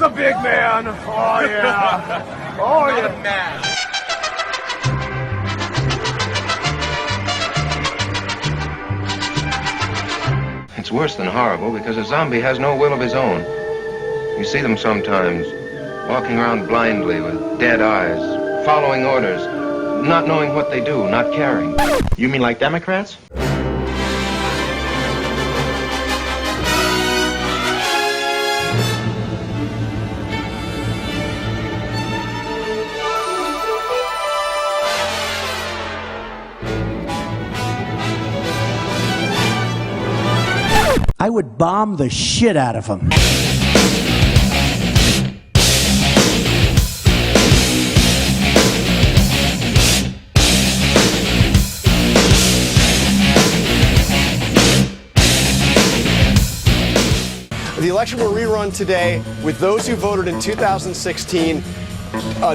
a big man. Oh, yeah. Oh, yeah. It's worse than horrible because a zombie has no will of his own. You see them sometimes, walking around blindly with dead eyes, following orders, not knowing what they do, not caring. You mean like Democrats? I would bomb the shit out of him. The election will rerun today with those who voted in 2016.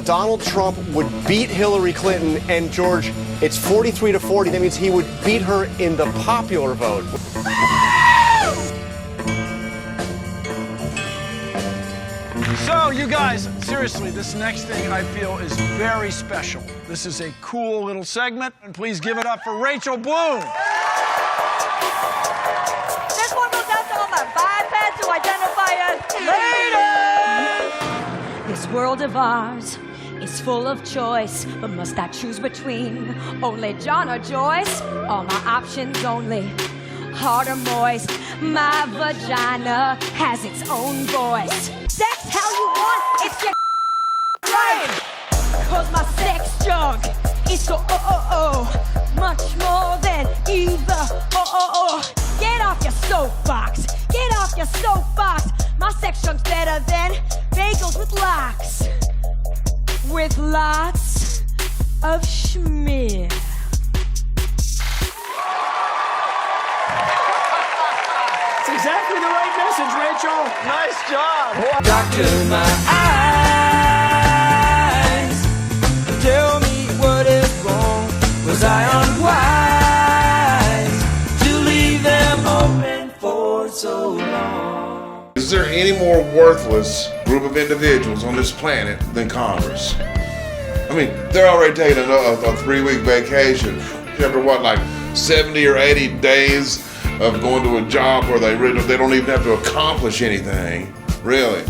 Donald Trump would beat Hillary Clinton, and George, it's 43-40. That means he would beat her in the popular vote. So, you guys, seriously, this next thing I feel is very special. This is a cool little segment, and please give it up for Rachel Bloom. This one goes out to all my bipeds who identify as ladies. This world of ours is full of choice, but must I choose between only John or Joyce? All my options only hard or moist. My vagina has its own voice. Sex how you want, it's your right. Cause my sex junk is so much more than either Get off your soapbox, get off your soapbox. My sex junk's better than bagels with lox. With lots of schmear. It's exactly the right message, Rachel. Nice job. Doctor, my eyes, tell me what is wrong. Was I unwise to leave them open for so long? Is there any more worthless group of individuals on this planet than Congress? I mean, they're already taking a 3-week vacation after what, like 70 or 80 days of going to a job where they don't even have to accomplish anything. Really,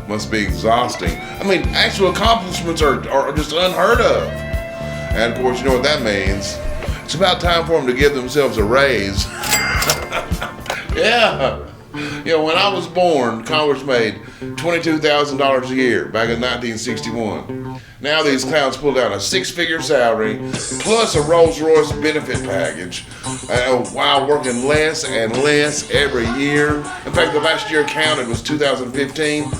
must be exhausting. I mean, actual accomplishments are just unheard of. And of course, you know what that means. It's about time for them to give themselves a raise. Yeah. You know, when I was born, Congress made $22,000 a year back in 1961. Now these clowns pulled out a 6-figure salary plus a Rolls-Royce benefit package while working less and less every year. In fact, the last year counted was 2015.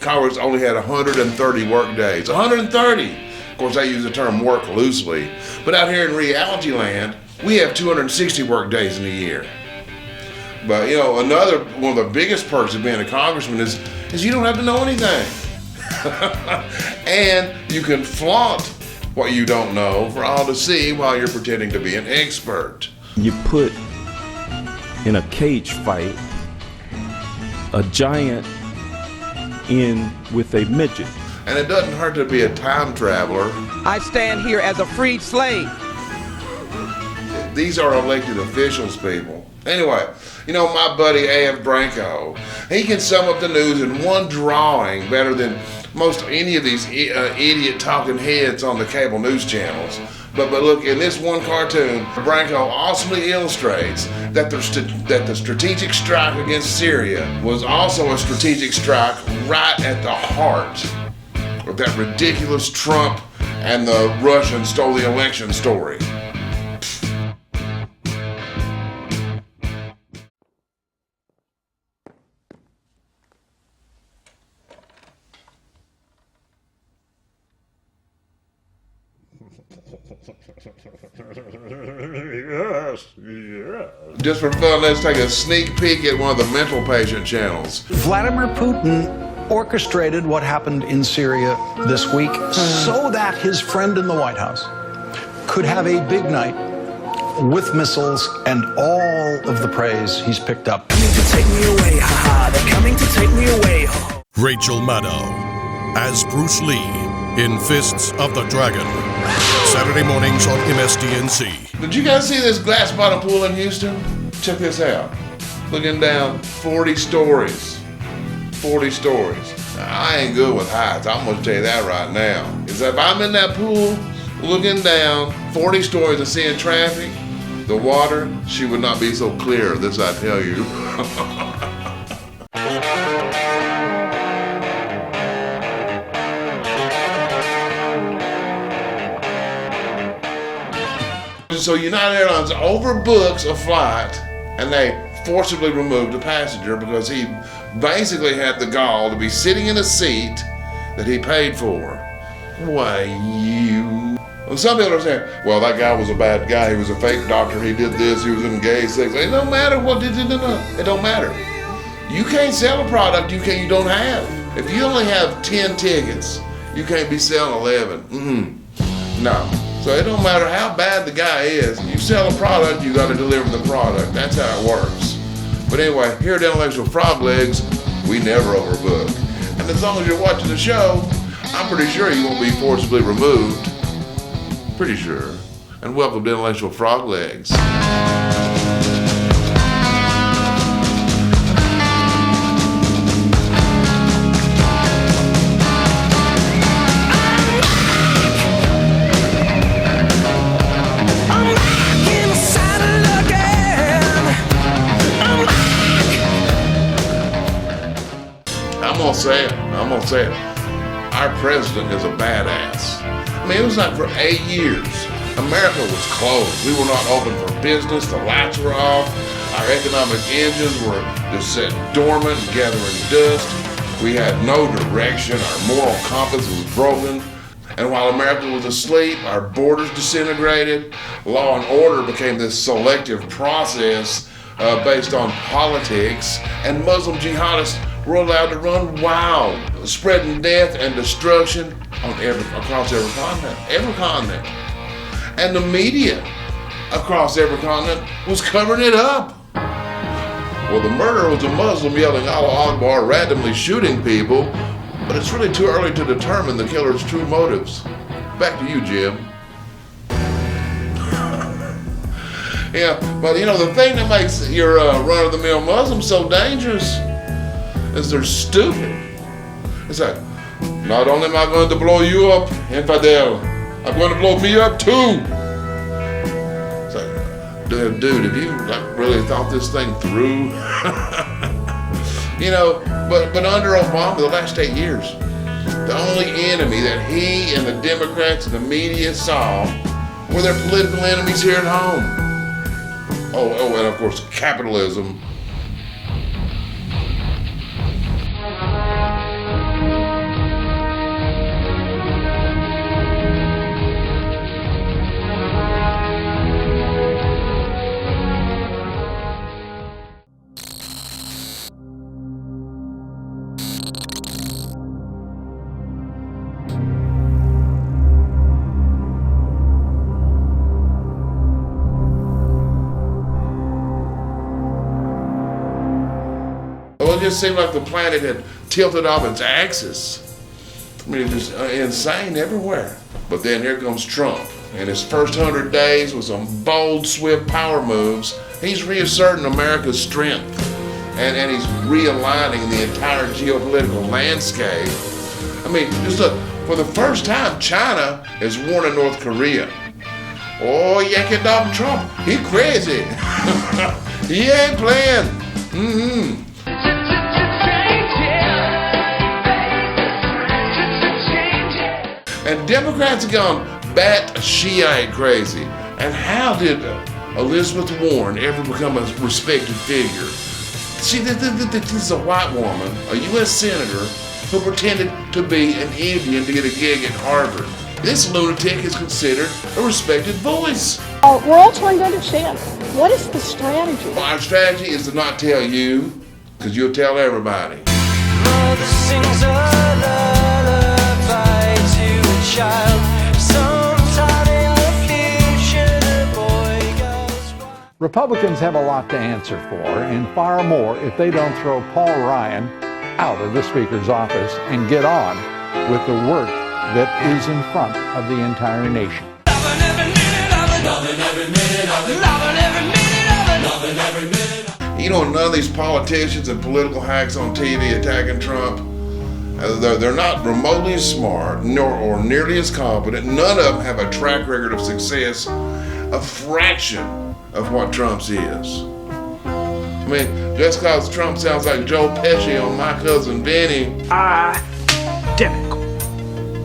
Congress only had 130 work days. 130! Of course, I use the term work loosely. But out here in reality land, we have 260 work days in a year. But, you know, one of the biggest perks of being a congressman is you don't have to know anything. And you can flaunt what you don't know for all to see while you're pretending to be an expert. You put in a cage fight a giant in with a midget. And it doesn't hurt to be a time traveler. I stand here as a freed slave. These are elected officials, people. Anyway, you know, my buddy A.F. Branco, he can sum up the news in one drawing better than most any of these idiot talking heads on the cable news channels. But look, in this one cartoon, Branco awesomely illustrates that the strategic strike against Syria was also a strategic strike right at the heart of that ridiculous Trump and the Russians stole the election story. Yes, yes. Just for fun, let's take a sneak peek at one of the mental patient channels. Vladimir Putin orchestrated what happened in Syria this week so that his friend in the White House could have a big night with missiles and all of the praise he's picked up. Coming to take me away, haha, they're coming to take me away. Rachel Maddow as Bruce Lee in Fists of the Dragon. Saturday mornings on MSDNC. Did you guys see this glass bottom pool in Houston? Check this out. Looking down 40 stories. 40 stories. Now, I ain't good with heights. I'm gonna tell you that right now. Is if I'm in that pool looking down 40 stories and seeing traffic, the water, she would not be so clear, this I tell you. So United Airlines overbooks a flight and they forcibly removed a passenger because he basically had the gall to be sitting in a seat that he paid for. Why, you... Well, some people are saying, well, that guy was a bad guy, he was a fake doctor, he did this, he was in gay sex. It don't matter what did it don't matter. You can't sell a product you don't have. If you only have 10 tickets, you can't be selling 11. No. So it don't matter how bad the guy is. You sell a product, you got to deliver the product. That's how it works. But anyway, here at Intellectual Froglegs, we never overbook. And as long as you're watching the show, I'm pretty sure you won't be forcibly removed. Pretty sure. And welcome to Intellectual Froglegs. I'm gonna say it. Our president is a badass. I mean, it was like for 8 years, America was closed. We were not open for business. The lights were off. Our economic engines were just set dormant, gathering dust. We had no direction. Our moral compass was broken. And while America was asleep, our borders disintegrated. Law and order became this selective process based on politics, and Muslim jihadists were allowed to run wild, spreading death and destruction on across every continent. And the media across every continent was covering it up. Well, the murderer was a Muslim yelling Allah Akbar, randomly shooting people, but it's really too early to determine the killer's true motives. Back to you, Jim. Yeah, but you know, the thing that makes your run-of-the-mill Muslim so dangerous is they're stupid. It's like, not only am I going to blow you up, infidel, I'm going to blow me up too. It's like, dude, have you really thought this thing through? You know, but under Obama, the last 8 years, the only enemy that he and the Democrats and the media saw were their political enemies here at home. Oh, and of course, capitalism. Well, it just seemed like the planet had tilted off its axis. I mean, it was insane everywhere. But then here comes Trump. In his first 100 days with some bold, swift power moves, he's reasserting America's strength. And he's realigning the entire geopolitical landscape. I mean, just look, for the first time, China is warning North Korea. Oh, yeah, Donald Trump, he crazy. He ain't playing. And Democrats have gone bat Shiite crazy. And how did Elizabeth Warren ever become a respected figure? See, this is a white woman, a U.S. senator, who pretended to be an Indian to get a gig at Harvard. This lunatic is considered a respected voice. We're all trying to understand, what is the strategy? Well, our strategy is to not tell you, because you'll tell everybody. Mother sings a lullaby to a child. Sometime in the future, the boy goes wild. Republicans have a lot to answer for, and far more if they don't throw Paul Ryan out of the Speaker's office and get on with the work that is in front of the entire nation. You know, none of these politicians and political hacks on TV attacking Trump, they're not remotely as smart or nearly as competent. None of them have a track record of success a fraction of what Trump's is. I mean, just because Trump sounds like Joe Pesci on My Cousin Vinny, Identical.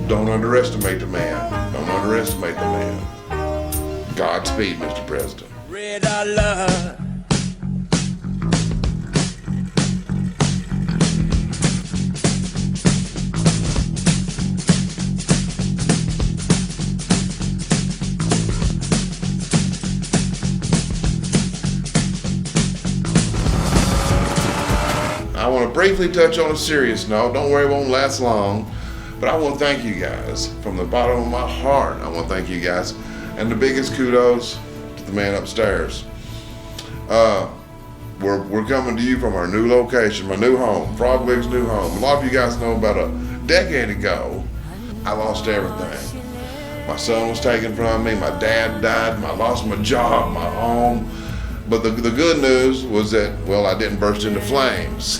Don't underestimate the man. Don't underestimate the man. Godspeed, Mr. President. Red alert. I want to briefly touch on a serious note. Don't worry, it won't last long. But I want to thank you guys from the bottom of my heart. I want to thank you guys. And the biggest kudos to the man upstairs. We're coming to you from our new location, my new home, Froglegs' new home. A lot of you guys know about a decade ago, I lost everything. My son was taken from me, my dad died, I lost my job, my home. But the good news was that, well, I didn't burst into flames.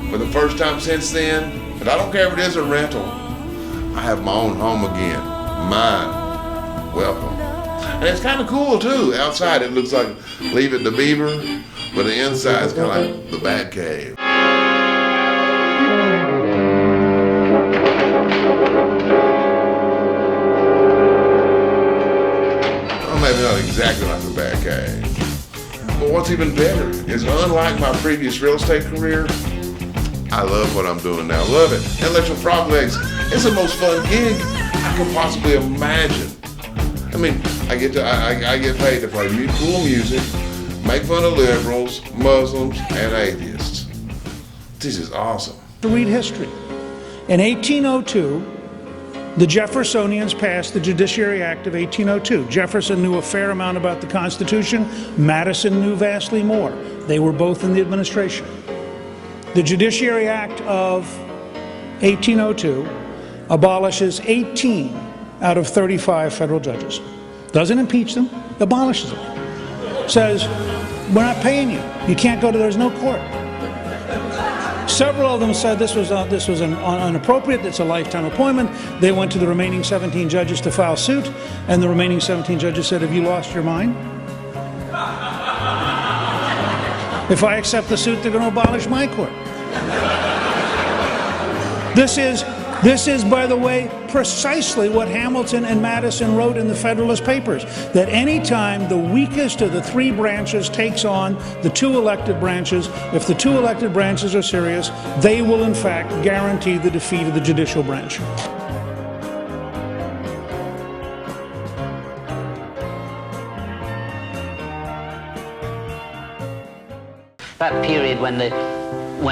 For the first time since then, and I don't care if it is a rental, I have my own home again. Mine. Welcome. And it's kind of cool too. Outside it looks like Leave It to Beaver, but the inside is kind of like the Bat Cave. Well, maybe not exactly like the Bat Cave. But what's even better is, unlike my previous real estate career, I love what I'm doing now. Love it. Intellectual Froglegs, it's the most fun gig I can possibly imagine. I mean, I get paid to play cool music, make fun of liberals, Muslims, and atheists. This is awesome. To read history. In 1802, the Jeffersonians passed the Judiciary Act of 1802. Jefferson knew a fair amount about the Constitution. Madison knew vastly more. They were both in the administration. The Judiciary Act of 1802 abolishes 18 out of 35 federal judges. Doesn't impeach them, abolishes them. Says, we're not paying you. You can't go to, there's no court. Several of them said this was inappropriate, it's a lifetime appointment. They went to the remaining 17 judges to file suit, and the remaining 17 judges said, have you lost your mind? If I accept the suit, they're going to abolish my court. This is, by the way, precisely what Hamilton and Madison wrote in the Federalist Papers, that any time the weakest of the three branches takes on the two elected branches, if the two elected branches are serious, they will in fact guarantee the defeat of the judicial branch. That period when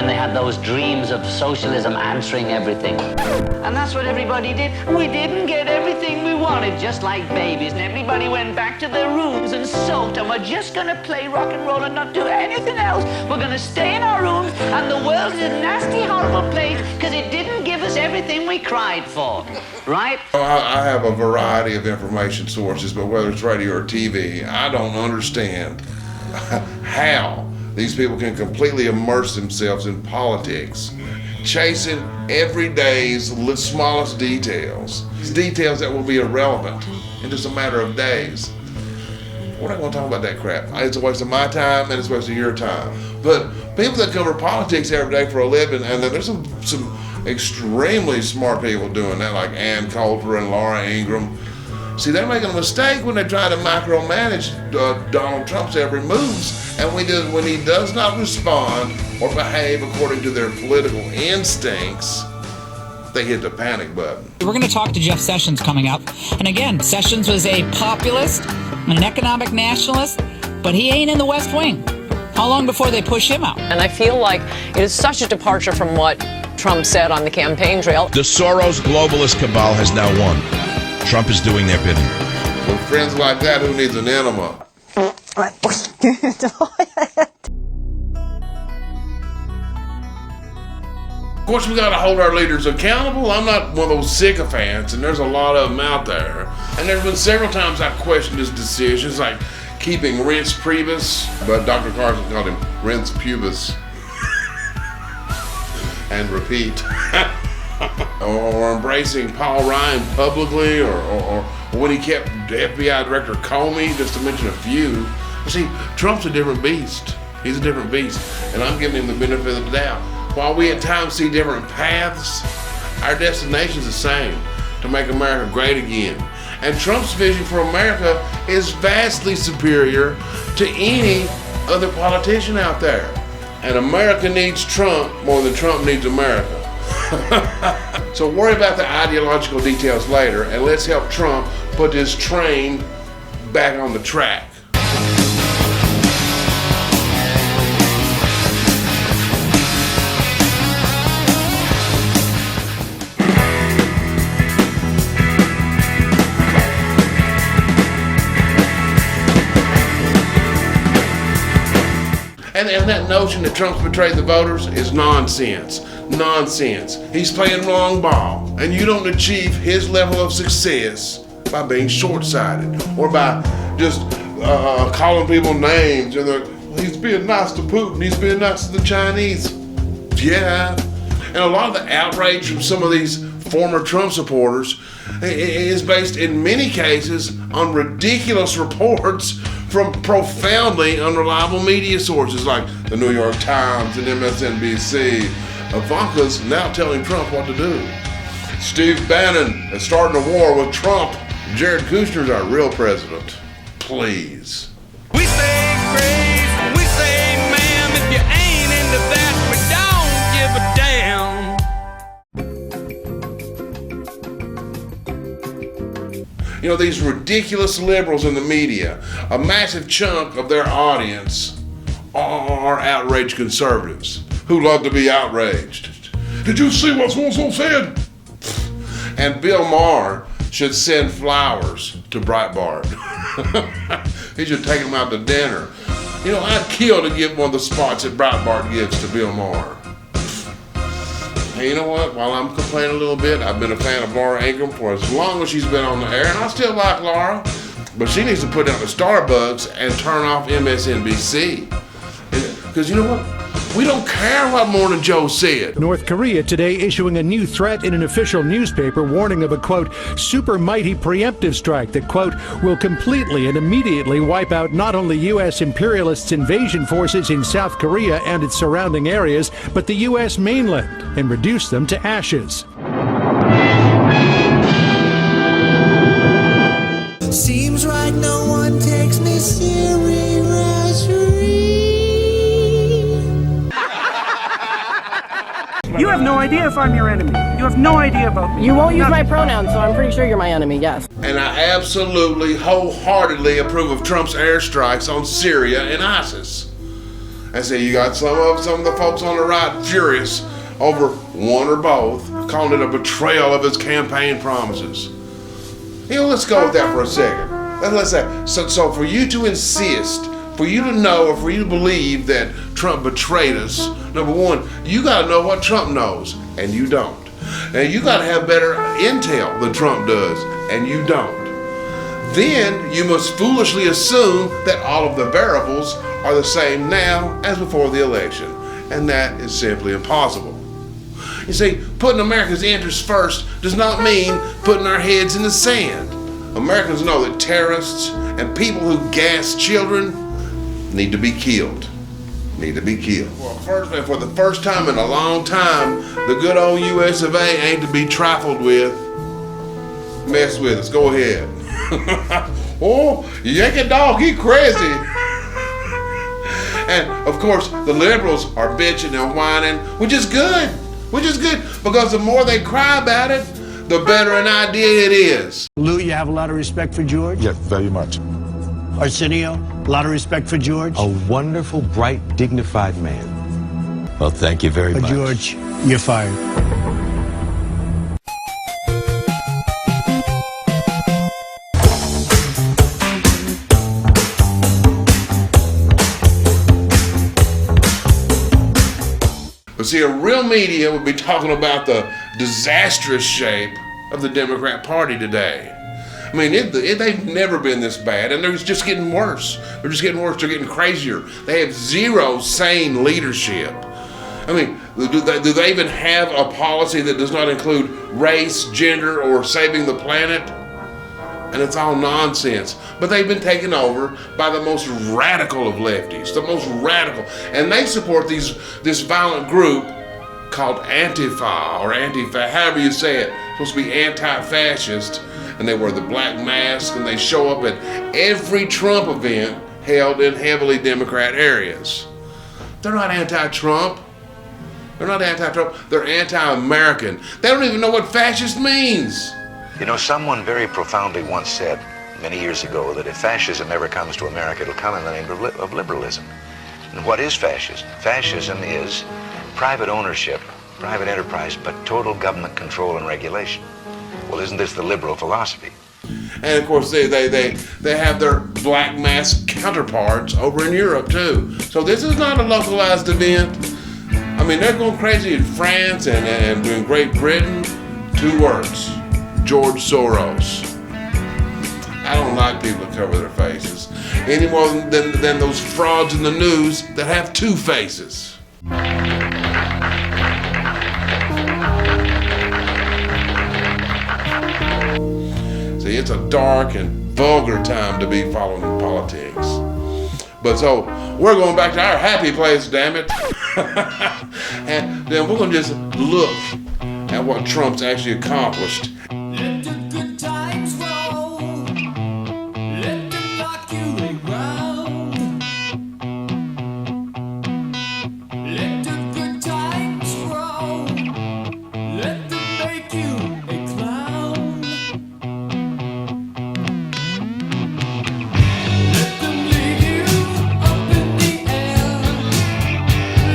they had those dreams of socialism answering everything. And that's what everybody did. We didn't get everything we wanted, just like babies, and everybody went back to their rooms and sulked, and we're just gonna play rock and roll and not do anything else. We're gonna stay in our rooms, and the world is a nasty, horrible place because it didn't give us everything we cried for, right? I have a variety of information sources, but whether it's radio or TV, I don't understand how these people can completely immerse themselves in politics, chasing every day's smallest details. Details that will be irrelevant in just a matter of days. We're not going to talk about that crap. It's a waste of my time and it's a waste of your time. But people that cover politics every day for a living, and there's some extremely smart people doing that, like Ann Coulter and Laura Ingraham. See, they're making a mistake when they try to micromanage Donald Trump's every move. And when he does not respond or behave according to their political instincts, they hit the panic button. We're going to talk to Jeff Sessions coming up. And again, Sessions was a populist, an economic nationalist, but he ain't in the West Wing. How long before they push him out? And I feel like it is such a departure from what Trump said on the campaign trail. The Soros globalist cabal has now won. Trump is doing their bidding. With friends like that, who needs an enema? Of course, we got to hold our leaders accountable. I'm not one of those sycophants, and there's a lot of them out there. And there's been several times I've questioned his decisions, like keeping Reince Priebus, but Dr. Carson called him Reince Pubis. And repeat. Or embracing Paul Ryan publicly, or when he kept FBI Director Comey, just to mention a few. You see, Trump's a different beast. He's a different beast, and I'm giving him the benefit of the doubt. While we at times see different paths, our destination's the same, to make America great again. And Trump's vision for America is vastly superior to any other politician out there. And America needs Trump more than Trump needs America. So worry about the ideological details later, and let's help Trump put this train back on the track. And that notion that Trump's betrayed the voters is nonsense. Nonsense. He's playing long ball, and you don't achieve his level of success by being short-sighted or by just calling people names. And well, he's being nice to Putin. He's being nice to the Chinese. Yeah. And a lot of the outrage from some of these former Trump supporters is based in many cases on ridiculous reports from profoundly unreliable media sources like the New York Times and MSNBC. Ivanka's now telling Trump what to do. Steve Bannon is starting a war with Trump. Jared Kushner's our real president. Please. We say grace, we say ma'am, if you ain't into that, we don't give a damn. You know, these ridiculous liberals in the media, a massive chunk of their audience are outraged conservatives who love to be outraged. Did you see what so-and-so said? And Bill Maher should send flowers to Breitbart. He should take them out to dinner. You know, I'd kill to get one of the spots that Breitbart gives to Bill Maher. Hey, you know what? While I'm complaining a little bit, I've been a fan of Laura Ingraham for as long as she's been on the air, and I still like Laura. But she needs to put down the Starbucks and turn off MSNBC. Because you know what? We don't care what Morning Joe said. North Korea today issuing a new threat in an official newspaper warning of a, quote, super mighty preemptive strike that, quote, will completely and immediately wipe out not only U.S. imperialists' invasion forces in South Korea and its surrounding areas, but the U.S. mainland and reduce them to ashes. Seems like no one takes me seriously. You have no idea if I'm your enemy. You have no idea about me. You won't use my pronouns, so I'm pretty sure you're my enemy, yes. And I absolutely, wholeheartedly approve of Trump's airstrikes on Syria and ISIS. I say you got some of the folks on the right furious over one or both, calling it a betrayal of his campaign promises. You know, let's go with that for a second. Let's say, so for you to insist, for you to know or for you to believe that Trump betrayed us, number one, you got to know what Trump knows, and you don't. And you got to have better intel than Trump does, and you don't. Then you must foolishly assume that all of the variables are the same now as before the election, and that is simply impossible. You see, putting America's interests first does not mean putting our heads in the sand. Americans know that terrorists and people who gas children need to be killed. Need to be killed. Well, for the first time in a long time, the good old US of A ain't to be trifled with. Mess with us. Go ahead. Oh, Yankee dog, he crazy. And of course, the liberals are bitching and whining, which is good. Which is good, because the more they cry about it, the better an idea it is. Lou, you have a lot of respect for George? Yes, very much. Arsenio, a lot of respect for George? A wonderful, bright, dignified man. Well, thank you very much. George, you're fired. But see, a real media would be talking about the disastrous shape of the Democrat Party today. I mean, they've never been this bad, and they're just getting worse. They're just getting worse. They're getting crazier. They have zero sane leadership. I mean, do they even have a policy that does not include race, gender, or saving the planet? And it's all nonsense. But they've been taken over by the most radical of lefties, the most radical. And they support this violent group called Antifa, or Antifa, however you say it. It's supposed to be anti-fascist. And they wear the black mask, and they show up at every Trump event held in heavily Democrat areas. They're not anti-Trump. They're not anti-Trump. They're anti-American. They don't even know what fascist means. You know, someone very profoundly once said many years ago that if fascism ever comes to America, it'll come in the name of liberalism. And what is fascism? Fascism is private ownership, private enterprise, but total government control and regulation. Well, isn't this the liberal philosophy? And of course, they have their black mask counterparts over in Europe too. So this is not a localized event. I mean, they're going crazy in France and in Great Britain. 2 words: George Soros. I don't like people that cover their faces any more than those frauds in the news that have 2 faces. See, it's a dark and vulgar time to be following politics. But so, we're going back to our happy place, damn it. And then we're going to just look at what Trump's actually accomplished. Let the good times roll. Let them knock you around. Let the good times roll. Let them make you a clown. Let them leave you up in the air.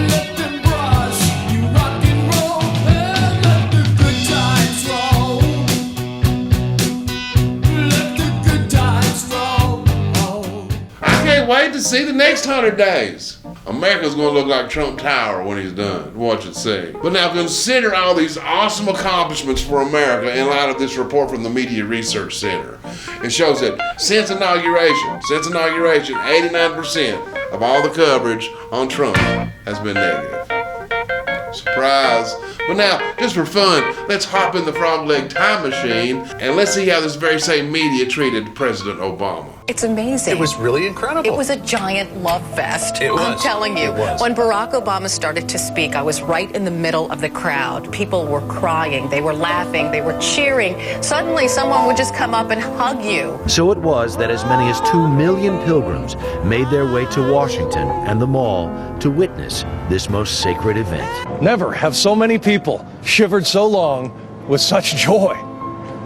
Let them brush you rock and roll. And let the good times roll. Let the good times roll. I can't wait to see the next 100 days. America's going to look like Trump Tower when he's done. Watch it see. But now consider all these awesome accomplishments for America in light of this report from the Media Research Center. It shows that since inauguration, 89% of all the coverage on Trump has been negative. Surprise. But now, just for fun, let's hop in the Frogleg time machine and let's see how this very same media treated President Obama. It's amazing. It was really incredible. It was a giant love fest. It was. I'm telling you. It was. When Barack Obama started to speak, I was right in the middle of the crowd. People were crying, they were laughing, they were cheering. Suddenly, someone would just come up and hug you. So it was that as many as 2 million pilgrims made their way to Washington and the Mall to witness this most sacred event. Never have so many people shivered so long with such joy.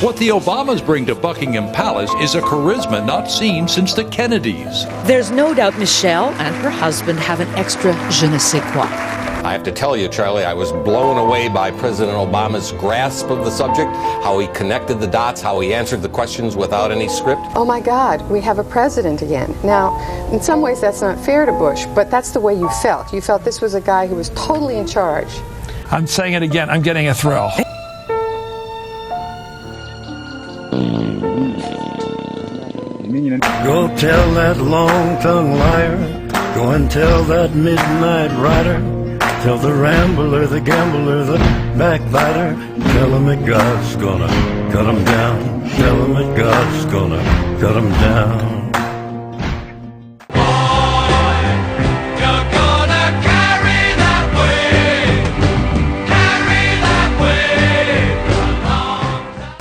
What the Obamas bring to Buckingham Palace is a charisma not seen since the Kennedys. There's no doubt Michelle and her husband have an extra je ne sais quoi. I have to tell you, Charlie, I was blown away by President Obama's grasp of the subject, how he connected the dots, how he answered the questions without any script. Oh my God, we have a president again. Now, in some ways that's not fair to Bush, but that's the way you felt. You felt this was a guy who was totally in charge. I'm saying it again, I'm getting a thrill. Go tell that long-tongued liar. Go and tell that midnight rider. Tell the rambler, the gambler, the backbiter. Tell him that God's gonna cut him down. Tell him that God's gonna cut him down.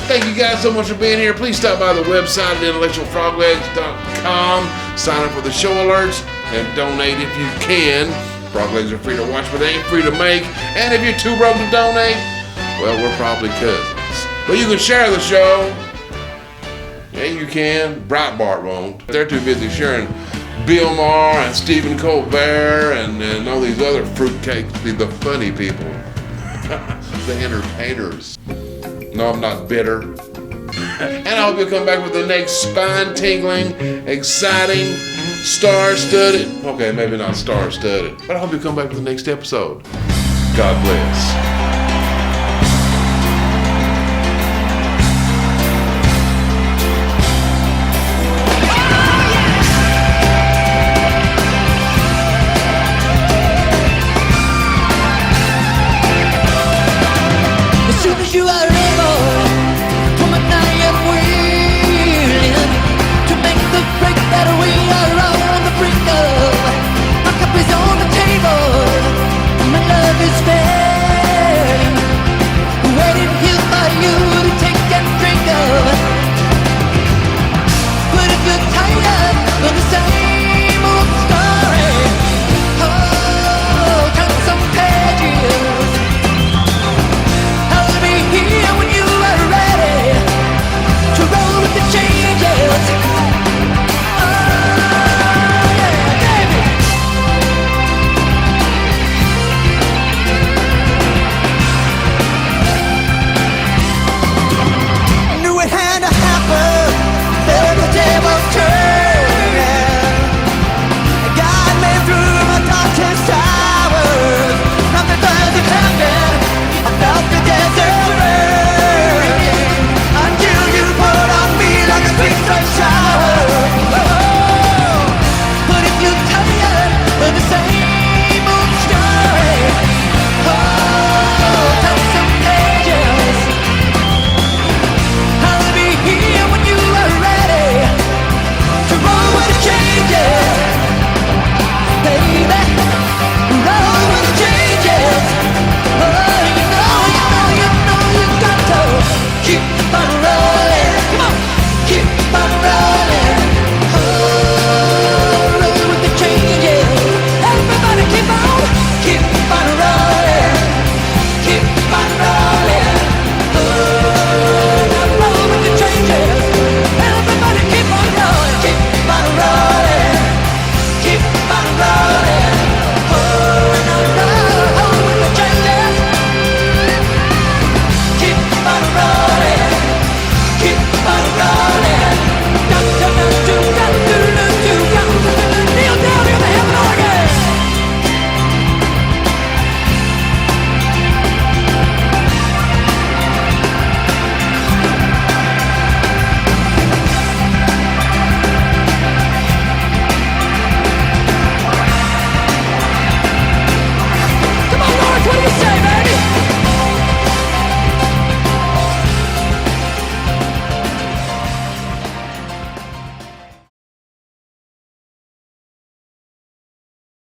Thank you guys so much for being here. Please stop by the website at intellectualfroglegs.com. Sign up for the show alerts and donate if you can. Froglegs are free to watch, but they ain't free to make. And if you're too broke to donate, well, we're probably cousins. But you can share the show. Yeah, you can. Breitbart won't. They're too busy sharing Bill Maher and Stephen Colbert and all these other fruitcakes, the funny people. The entertainers. No, I'm not bitter. And I hope you'll come back with the next spine-tingling, exciting, star-studded, okay, maybe not star-studded, but I hope you'll come back with the next episode. God bless. As soon as you are able, come and I am willing to make the break that we are on the brink of. My cup is on the table, my love is fair.